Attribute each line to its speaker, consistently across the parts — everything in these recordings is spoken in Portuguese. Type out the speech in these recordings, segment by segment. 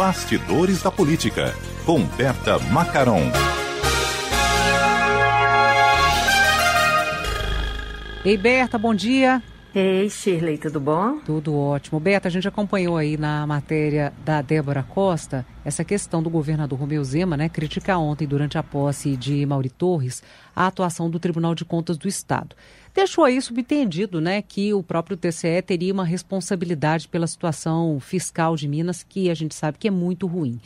Speaker 1: Bastidores da Política, com Berta Macaron.
Speaker 2: Ei, Berta, bom dia.
Speaker 3: Ei, Shirley, tudo bom?
Speaker 2: Tudo ótimo. Berta, a gente acompanhou aí na matéria da Débora Costa essa questão do governador Romeu Zema, né, criticar ontem, durante a posse de Mauri Torres, a atuação do Tribunal de Contas do Estado. Deixou aí subentendido, né, que o próprio TCE teria uma responsabilidade pela situação fiscal de Minas, que a gente sabe que é muito ruim.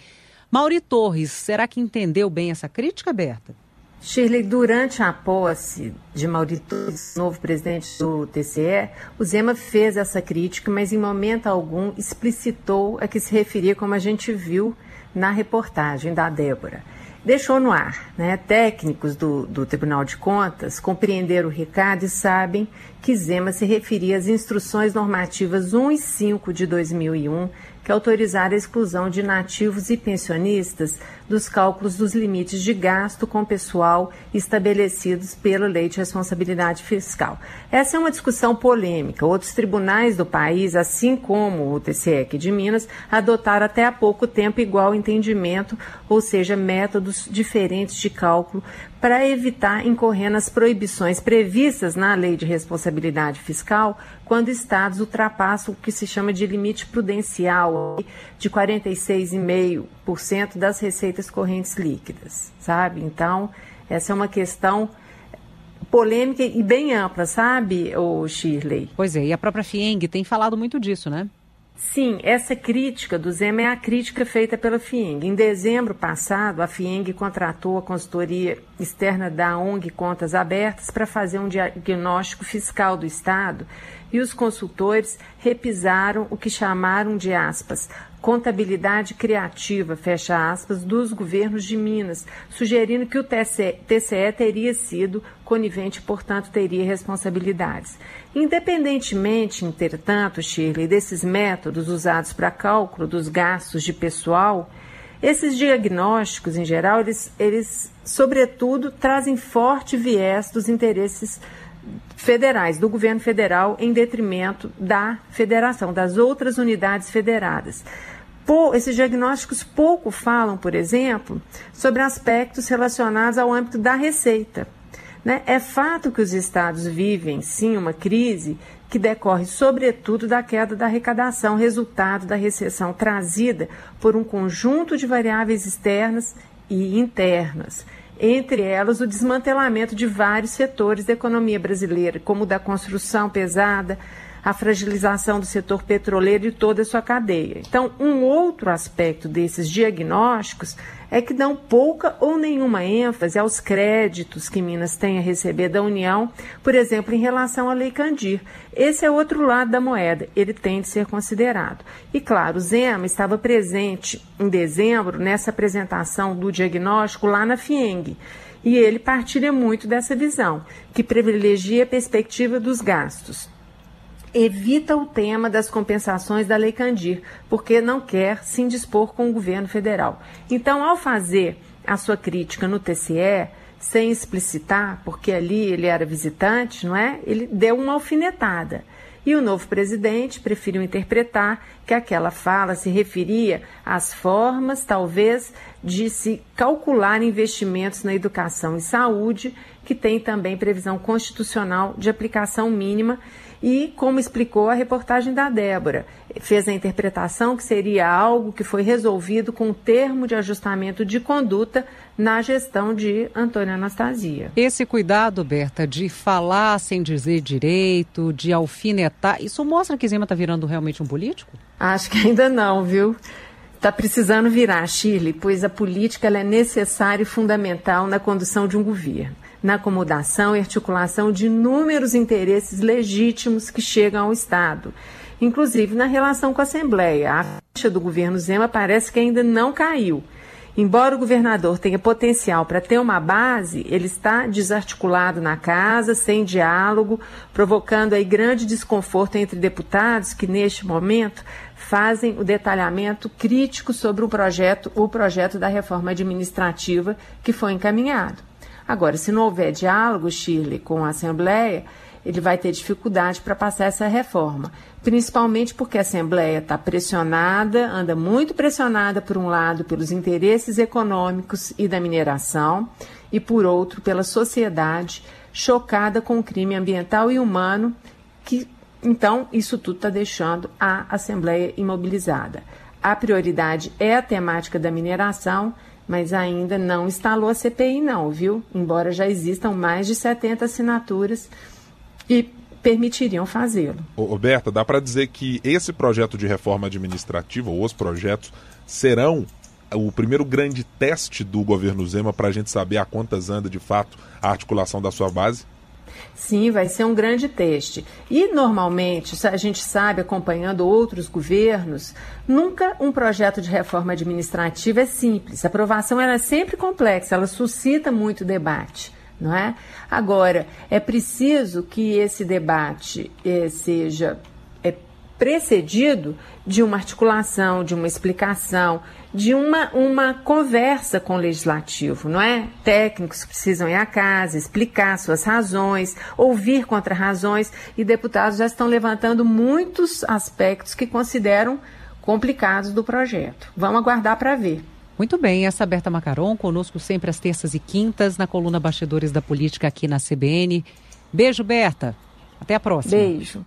Speaker 2: Mauri Torres, será que entendeu bem essa crítica, Berta?
Speaker 3: Shirley, durante a posse de Mauri Torres, novo presidente do TCE, o Zema fez essa crítica, mas em momento algum explicitou a que se referia, como a gente viu na reportagem da Débora. Deixou no ar, né? Técnicos do Tribunal de Contas compreenderam o recado e sabem que Zema se referia às instruções normativas 1 e 5 de 2001, que autorizaram a exclusão de nativos e pensionistas dos cálculos dos limites de gasto com pessoal estabelecidos pela Lei de Responsabilidade Fiscal. Essa é uma discussão polêmica. Outros tribunais do país, assim como o TCE aqui de Minas, adotaram até há pouco tempo igual entendimento, ou seja, métodos diferentes de cálculo para evitar incorrer nas proibições previstas na Lei de Responsabilidade Fiscal quando estados ultrapassam o que se chama de limite prudencial de 46,5% das receitas correntes líquidas, sabe? Então, essa é uma questão polêmica e bem ampla, sabe, Shirley?
Speaker 2: Pois é, e a própria FIENG tem falado muito disso, né?
Speaker 3: Sim, essa crítica do Zema é a crítica feita pela FIENG. Em dezembro passado, a FIENG contratou a consultoria externa da ONG Contas Abertas para fazer um diagnóstico fiscal do Estado e os consultores repisaram o que chamaram de, aspas, contabilidade criativa, fecha aspas, dos governos de Minas, sugerindo que o TCE teria sido conivente e, portanto, teria responsabilidades. Independentemente, entretanto, Shirley, desses métodos usados para cálculo dos gastos de pessoal, esses diagnósticos, em geral, eles sobretudo, trazem forte viés dos interesses federais, do governo federal, em detrimento da federação, das outras unidades federadas. Esses diagnósticos pouco falam, por exemplo, sobre aspectos relacionados ao âmbito da receita, né? É fato que os estados vivem, sim, uma crise que decorre, sobretudo, da queda da arrecadação, resultado da recessão trazida por um conjunto de variáveis externas e internas. Entre elas, o desmantelamento de vários setores da economia brasileira, como o da construção pesada, a fragilização do setor petroleiro e toda a sua cadeia. Então, um outro aspecto desses diagnósticos é que dão pouca ou nenhuma ênfase aos créditos que Minas tem a receber da União, por exemplo, em relação à Lei Candir. Esse é outro lado da moeda, ele tem de ser considerado. E, claro, o Zema estava presente em dezembro nessa apresentação do diagnóstico lá na FIENG. E ele partilha muito dessa visão, que privilegia a perspectiva dos gastos. Evita o tema das compensações da Lei Candir, porque não quer se indispor com o governo federal. Então, ao fazer a sua crítica no TCE, sem explicitar, porque ali ele era visitante, não é? Ele deu uma alfinetada. E o novo presidente preferiu interpretar que aquela fala se referia às formas, talvez, de se calcular investimentos na educação e saúde, que tem também previsão constitucional de aplicação mínima. E, como explicou a reportagem da Débora, fez a interpretação que seria algo que foi resolvido com o termo de ajustamento de conduta na gestão de Antônio Anastasia.
Speaker 2: Esse cuidado, Berta, de falar sem dizer direito, de alfinetar, isso mostra que Zema está virando realmente um político?
Speaker 3: Acho que ainda não, viu? Está precisando virar, Shirley, pois a política ela é necessária e fundamental na condução de um governo, na acomodação e articulação de inúmeros interesses legítimos que chegam ao Estado, inclusive na relação com a Assembleia. A ficha do governo Zema parece que ainda não caiu. Embora o governador tenha potencial para ter uma base, ele está desarticulado na casa, sem diálogo, provocando aí grande desconforto entre deputados que, neste momento, fazem o detalhamento crítico sobre o projeto da reforma administrativa que foi encaminhado. Agora, se não houver diálogo, Shirley, com a Assembleia, ele vai ter dificuldade para passar essa reforma, principalmente porque a Assembleia está pressionada, anda muito pressionada, por um lado, pelos interesses econômicos e da mineração, e por outro, pela sociedade chocada com o crime ambiental e humano, que então isso tudo está deixando a Assembleia imobilizada. A prioridade é a temática da mineração, mas ainda não instalou a CPI não, viu? Embora já existam mais de 70 assinaturas e permitiriam fazê-lo.
Speaker 4: Berta, dá para dizer que esse projeto de reforma administrativa, ou os projetos, serão o primeiro grande teste do governo Zema para a gente saber a quantas anda de fato a articulação da sua base?
Speaker 3: Sim, vai ser um grande teste. E, normalmente, a gente sabe, acompanhando outros governos, nunca um projeto de reforma administrativa é simples. A aprovação ela é sempre complexa, ela suscita muito debate, não é? Agora, é preciso que esse debate seja precedido de uma articulação, de uma explicação, de uma conversa com o legislativo, não é? Técnicos precisam ir à casa, explicar suas razões, ouvir contra-razões, e deputados já estão levantando muitos aspectos que consideram complicados do projeto. Vamos aguardar para ver.
Speaker 2: Muito bem, essa Berta Macaron, conosco sempre às terças e quintas, na coluna Bastidores da Política aqui na CBN. Beijo, Berta. Até a próxima.
Speaker 3: Beijo.